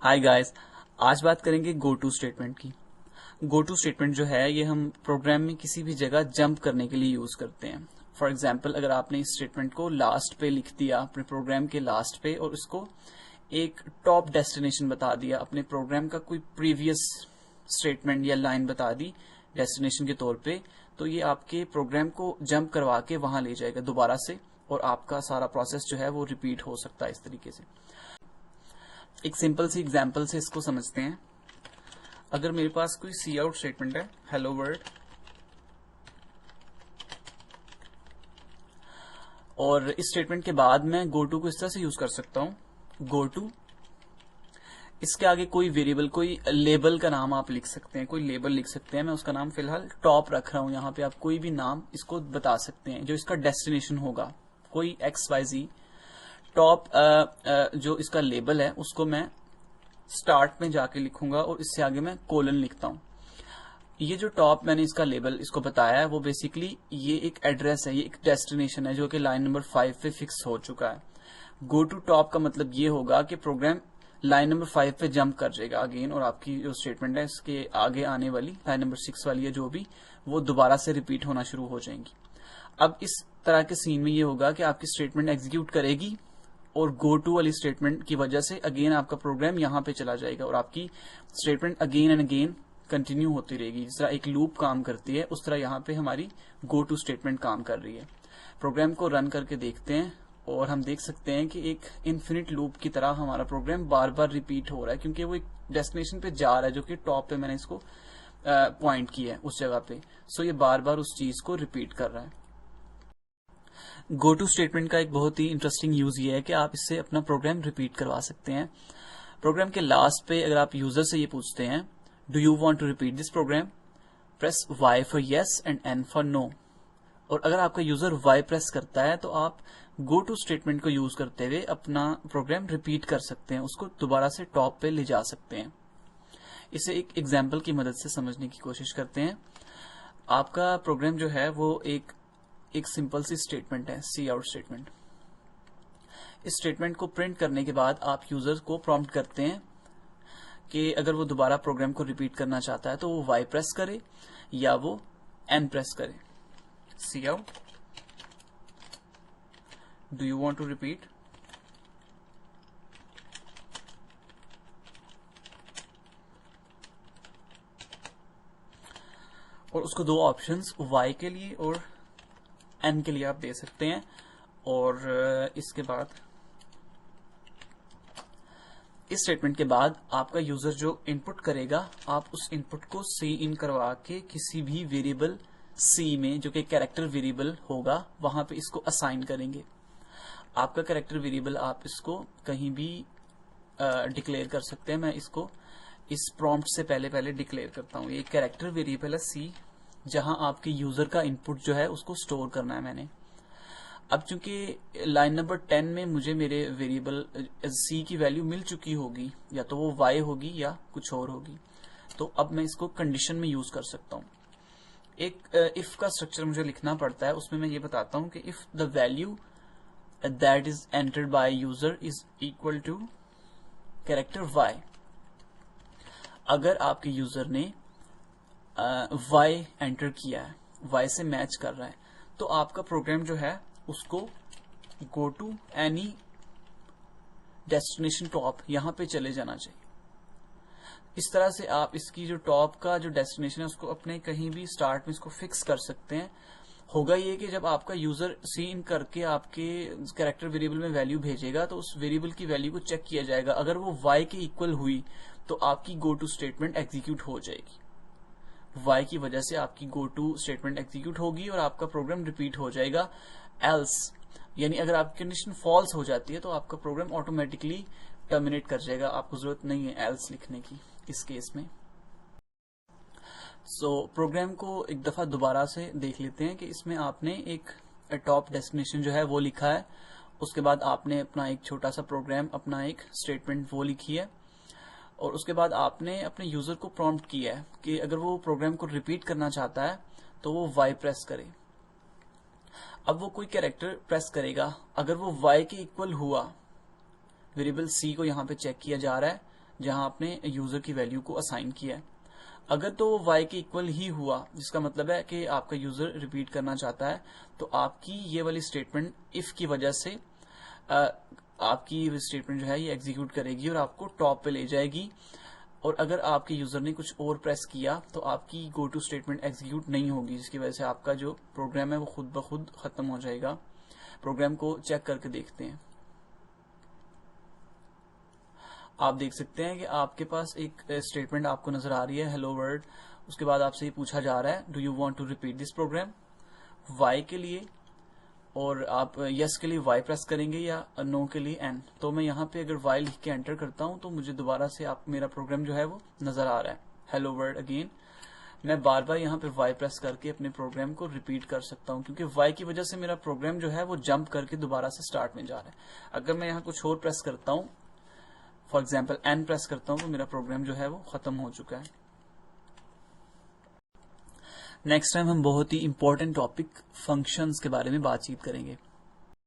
Hi guys. आज बात करेंगे गो टू स्टेटमेंट की। गो टू स्टेटमेंट जो है ये हम प्रोग्राम में किसी भी जगह जंप करने के लिए यूज करते हैं। फॉर एग्जांपल, अगर आपने इस स्टेटमेंट को लास्ट पे लिख दिया अपने प्रोग्राम के लास्ट पे और उसको एक टॉप डेस्टिनेशन बता दिया, अपने प्रोग्राम का कोई प्रीवियस स्टेटमेंट या लाइन बता दी डेस्टिनेशन के तौर पे, तो ये आपके प्रोग्राम को जंप करवा के वहां ले जाएगा दोबारा से, और आपका सारा प्रोसेस जो है वो रिपीट हो सकता है इस तरीके से। एक सिंपल सी एग्जांपल से इसको समझते हैं। अगर मेरे पास कोई सी आउट स्टेटमेंट है, हेलो वर्ल्ड, और इस स्टेटमेंट के बाद मैं गो टू को इस तरह से यूज कर सकता हूं। गो टू, इसके आगे कोई वेरिएबल, कोई लेबल का नाम आप लिख सकते हैं, कोई लेबल लिख सकते हैं। मैं उसका नाम फिलहाल टॉप रख रहा हूं। यहाँ पे आप कोई भी नाम इसको बता सकते हैं जो इसका डेस्टिनेशन होगा, कोई XYZ। टॉप जो इसका लेबल है उसको मैं स्टार्ट में जाके लिखूंगा और इससे आगे मैं कोलन लिखता हूं। ये जो टॉप मैंने इसका लेबल इसको बताया है वो बेसिकली ये एक एड्रेस है, ये एक डेस्टिनेशन है जो कि लाइन नंबर 5 पे फिक्स हो चुका है। गो टू टॉप का मतलब ये होगा कि प्रोग्राम लाइन नंबर 5 पे जंप कर जाएगा अगेन, और आपकी जो स्टेटमेंट है इसके आगे आने वाली लाइन नंबर 6 वाली है जो भी, वो दोबारा से रिपीट होना शुरू हो जाएंगी। अब इस तरह के सीन में ये होगा कि आपकी स्टेटमेंट एग्जीक्यूट करेगी और गो टू वाली स्टेटमेंट की वजह से अगेन आपका प्रोग्राम यहां पे चला जाएगा और आपकी statement again and again continue होती रहेगी। जिस तरह एक लूप काम करती है उस तरह यहाँ पे हमारी गो टू स्टेटमेंट काम कर रही है। प्रोग्राम को रन करके देखते हैं और हम देख सकते हैं कि एक इन्फिनिट लूप की तरह हमारा प्रोग्राम बार बार रिपीट हो रहा है, क्योंकि वो एक डेस्टिनेशन पे जा रहा है जो कि टॉप पे मैंने इसको पॉइंट किया है उस जगह पे। सो ये बार बार उस चीज को रिपीट कर रहा है। गो टू स्टेटमेंट का एक बहुत ही इंटरेस्टिंग यूज ये है कि आप इससे अपना प्रोग्राम रिपीट करवा सकते हैं। प्रोग्राम के लास्ट पे अगर आप यूजर से ये पूछते हैं, do you want to repeat this program, press Y for yes and N for no. और अगर आपका यूजर Y प्रेस करता है तो आप गो टू स्टेटमेंट को यूज करते हुए अपना प्रोग्राम रिपीट कर सकते हैं, उसको दोबारा से टॉप पे ले जा सकते हैं। इसे एक एग्जाम्पल की मदद से समझने की कोशिश करते हैं। आपका प्रोग्राम जो है वो एक सिंपल सी स्टेटमेंट है, सी आउट स्टेटमेंट। इस स्टेटमेंट को प्रिंट करने के बाद आप यूजर को प्रॉम्प्ट करते हैं कि अगर वो दोबारा प्रोग्राम को रिपीट करना चाहता है तो वो Y प्रेस करे या वो N प्रेस करे। See out, do you want to repeat, और उसको दो ऑप्शंस Y के लिए और N के लिए आप दे सकते हैं। और इसके बाद इस स्टेटमेंट के बाद आपका यूजर जो इनपुट करेगा, आप उस इनपुट को सी इन करवा के किसी भी वेरिएबल C में, जो कि कैरेक्टर वेरिएबल होगा, वहां पे इसको असाइन करेंगे। आपका कैरेक्टर वेरिएबल आप इसको कहीं भी डिक्लेयर कर सकते हैं। मैं इसको इस प्रॉम्प्ट से पहले डिक्लेयर करता हूं। ये कैरेक्टर वेरिएबल है C, जहां आपके यूजर का इनपुट जो है उसको स्टोर करना है मैंने। अब चूंकि लाइन नंबर 10 में मुझे मेरे वेरिएबल C की वैल्यू मिल चुकी होगी, या तो वो Y होगी या कुछ और होगी, तो अब मैं इसको कंडीशन में यूज कर सकता हूं। एक इफ का स्ट्रक्चर मुझे लिखना पड़ता है, उसमें मैं ये बताता हूं कि if the value that is entered by user is equal to character Y। अगर आपके यूजर ने Y एंटर किया है, Y से मैच कर रहा है, तो आपका प्रोग्राम जो है उसको go to any destination top यहां पे चले जाना चाहिए। इस तरह से आप इसकी जो टॉप का जो डेस्टिनेशन है उसको अपने कहीं भी स्टार्ट में इसको फिक्स कर सकते हैं। होगा ये कि जब आपका यूजर सी इन करके आपके कैरेक्टर वेरिएबल में वैल्यू भेजेगा तो उस वेरिएबल की वैल्यू को चेक किया जाएगा। अगर वो Y के इक्वल हुई तो आपकी गो टू स्टेटमेंट एग्जीक्यूट हो जाएगी। Y की वजह से आपकी गो टू स्टेटमेंट एग्जीक्यूट होगी और आपका प्रोग्राम रिपीट हो जाएगा। एल्स, यानी अगर आपकी कंडीशन फॉल्स हो जाती है तो आपका प्रोग्राम ऑटोमेटिकली टर्मिनेट कर जाएगा, आपको जरूरत नहीं है एल्स लिखने की इस केस में। प्रोग्राम को एक दफा दोबारा से देख लेते हैं कि इसमें आपने एक टॉप डेस्टिनेशन जो है वो लिखा है, उसके बाद आपने अपना एक छोटा सा प्रोग्राम, अपना एक स्टेटमेंट वो लिखी है, और उसके बाद आपने अपने यूजर को प्रॉम्प्ट किया है कि अगर वो प्रोग्राम को रिपीट करना चाहता है तो वो Y प्रेस करे। अब वो कोई कैरेक्टर प्रेस करेगा, अगर वो Y के इक्वल हुआ, वेरिएबल C को यहां पे चेक किया जा रहा है, जहां आपने यूजर की वैल्यू को असाइन किया है। अगर तो वो y के इक्वल ही हुआ, जिसका मतलब है कि आपका यूजर रिपीट करना चाहता है, तो आपकी ये वाली स्टेटमेंट इफ की वजह से आपकी स्टेटमेंट जो है ये एग्जीक्यूट करेगी और आपको टॉप पे ले जाएगी। और अगर आपके यूजर ने कुछ और प्रेस किया तो आपकी गो टू स्टेटमेंट एग्जीक्यूट नहीं होगी, जिसकी वजह से आपका जो प्रोग्राम है वो खुद ब खुद खत्म हो जाएगा। प्रोग्राम को चेक करके देखते हैं। आप देख सकते हैं कि आपके पास एक स्टेटमेंट आपको नजर आ रही है, हेलो वर्ल्ड। उसके बाद आपसे ये पूछा जा रहा है, do you want to repeat this program, Y के लिए, और आप यस के लिए वाई प्रेस करेंगे या नो के लिए एन। तो मैं यहाँ पे अगर वाई लिख के एंटर करता हूँ तो मुझे दोबारा से आप मेरा प्रोग्राम जो है वो नजर आ रहा है, हेलो वर्ल्ड अगेन। मैं बार बार यहाँ पे वाई प्रेस करके अपने प्रोग्राम को रिपीट कर सकता हूँ, क्योंकि वाई की वजह से मेरा प्रोग्राम जो है वो जंप करके दोबारा से स्टार्ट में जा रहा है। अगर मैं यहाँ कुछ और प्रेस करता हूँ, फॉर एग्जाम्पल एन प्रेस करता हूँ, तो मेरा प्रोग्राम जो है वो खत्म हो चुका है। नेक्स्ट टाइम हम बहुत ही इंपॉर्टेंट टॉपिक फंक्शंस के बारे में बातचीत करेंगे।